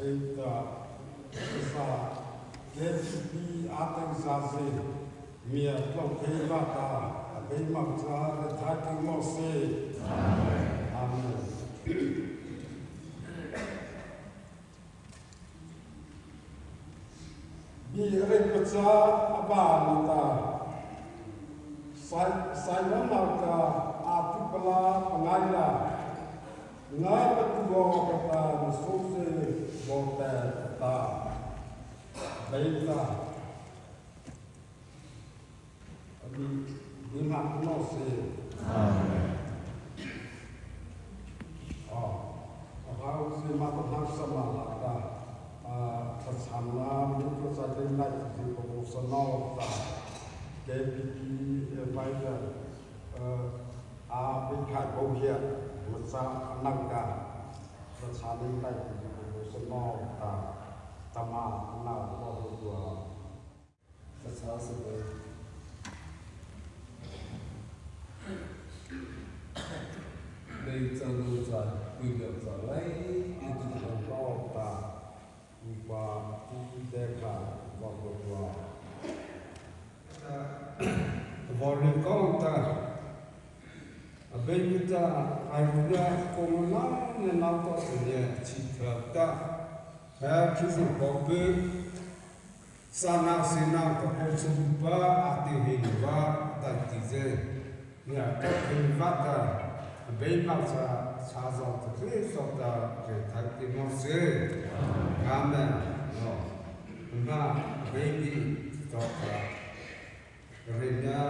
aceita essa desde atenção minha coloqueirata bem marcada tá com você amém Birekca abanita sai marka atipala pangaila nga patugo kata sose bote ta baita abi dimak no se amen akau se matang sama ta Persama itu saja nak di promosional tak, jadi baiknya berkat bohia masa nangga persama nak di promosional tak, tamat nak bahagia. Persama sebab dari jalur jalan itu berlaku tak. Upa deka bahwa boleh conta abelita ayuda komunal nenauta sedia cita kisi bobe sana sina keposuba atihimba tatize ya kebata abelita saza terusota ketati mose amen no na baby toka rena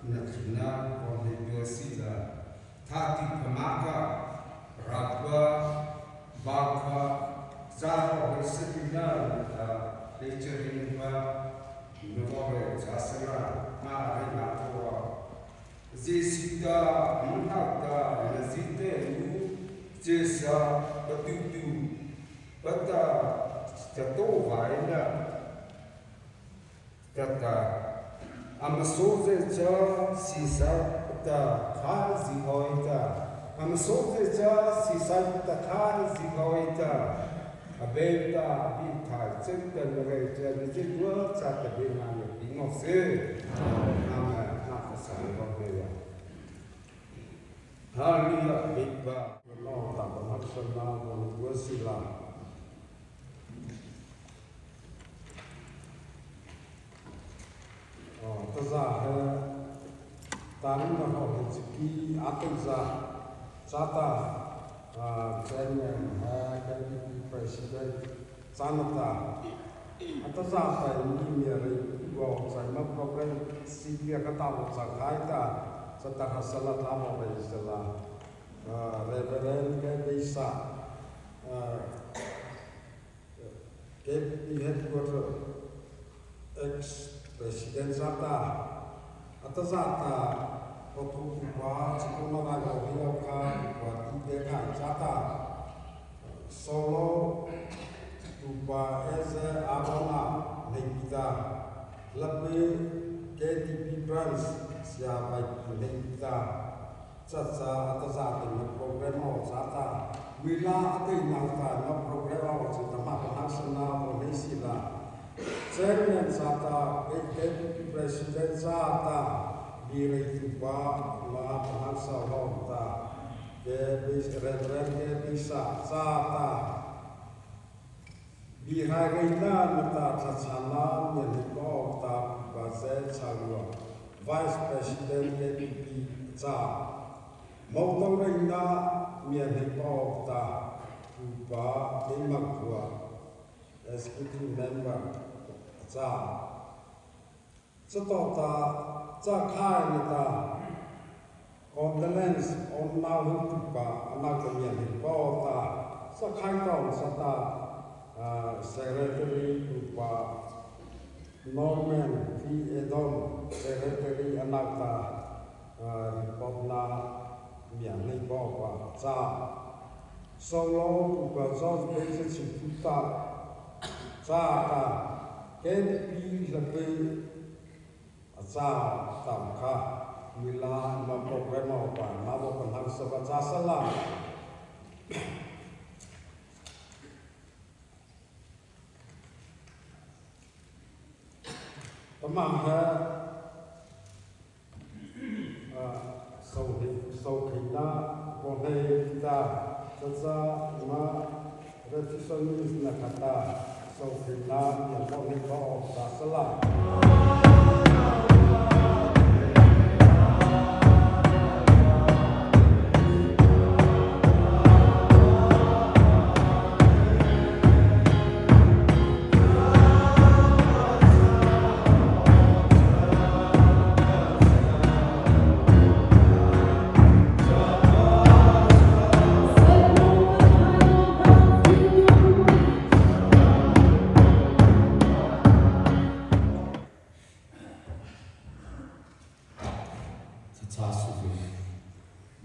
naksina universita tati pemaka rakwa bakwa zaro bersepina lecturing ba novore jasra ma rena tua zisita munata lazite jesa betutu bata jatuh vaina kata amasoze cha sisa ta khazi hoita amasoze cha sisa ta khazi hoita abeta bita centa lore cha je dua cha ta bina ne inose amen nafasa hoya haleluya bikba Allah ta maksudna wasila Tazah tarim bahwa rezeki atenza sata chairman cabinet president sanata atazah pai ni mere go sama program sibia kata sakaita sata hasalat lama baisala reverend ke desa ke headquarter ex Presiden Sata atas Sata waktu buat sekolah lagi hilang buat ide Sata Solo buat eze abona kita lebih KTP branch siapa kita caca atas Sata program Sata bila ada yang nak program Sata makan nasional Indonesia lah Chairman Sata, Deputy President Sata, Direktuba, Mahasa Lota, Reverend Bisa Sata, Biharina Nata Tatsana, Melikota, Bazet Salwa, Vice President Deputy Sa, Motorina, Melikota, Uba, Limakua, Executive Member. Za setota za kainita condolence on now tupa anaknya hipota sa kaitong sata secretary tupa Norman P. Edom secretary anakta hipopna mian hipopa za solo tupa zos basic ciputa za KTP lebih asal tamkah mila program apa nama penhang sebaca salam ประมาณแค่โซคิลาโกเฮตาซามาเรติซอนิสนาคาตาโซคิลาอย่างโกเฮก็ออกซาสลา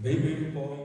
Baby boy.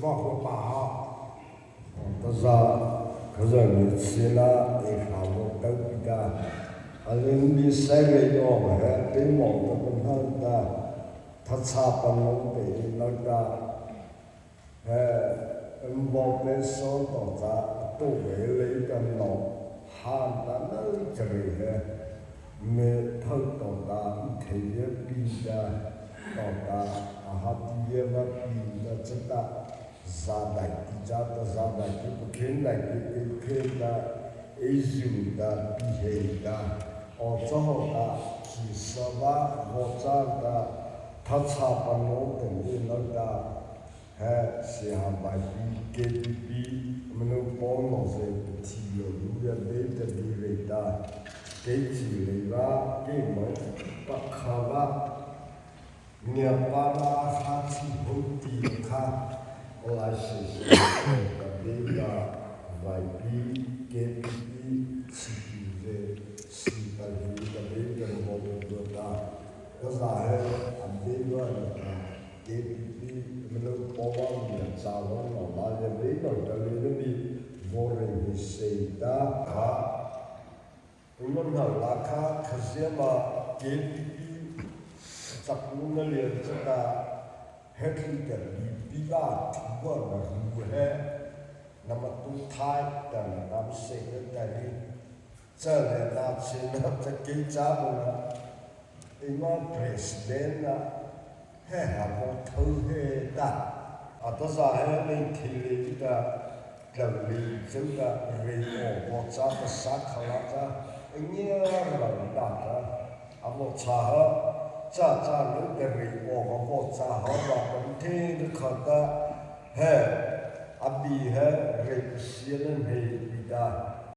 ว่าหัวป่า Taza kaza ni sila e khawo tawida alin bi sai yo ha pe mo to na da thatsa panlo pe lagda ha mbo pe so to za to we le kan no ha da na chre ha me thau to da the ye bi da to da ha ti ye ba bi da chata zadai jata zadai ki kenda ki kenda ejuda biheda ozoda ki sava vozada tatsa pano teni nada ha se habai ke bi manu pono se tiyo ya beta direta ke chileva ke mo pakhava nyapara hati bhuti kha Oasis, Gabriela, Vaipi, Kepi, Sikive, Sipavi, Gabriela, Mododa, Kazahe, Abdela, Kepi, Melopovan, Savan, Omalia, Gabriela, Vorin, Seita, Unana, Laka, Kazema, Kepi, Sapuna, Lieta, Hekliga, Biba, Tiba, Ruhe, Namatu Tai, dan Nam Secretary, Zale, Napsina, Takijabuna, Ima President, Hehabo, Toheda, Ataza, Kilida, Gavli, Zilda, Reo, Whatsapp, Sakalata, Data, Abotaha. จ้านึกแต่รีโอก็บอกจ้าเขาบอกบางทีนึกเขาก็เฮ้อบีเฮ้อเรียนเสียนั่นเฮ้บิดา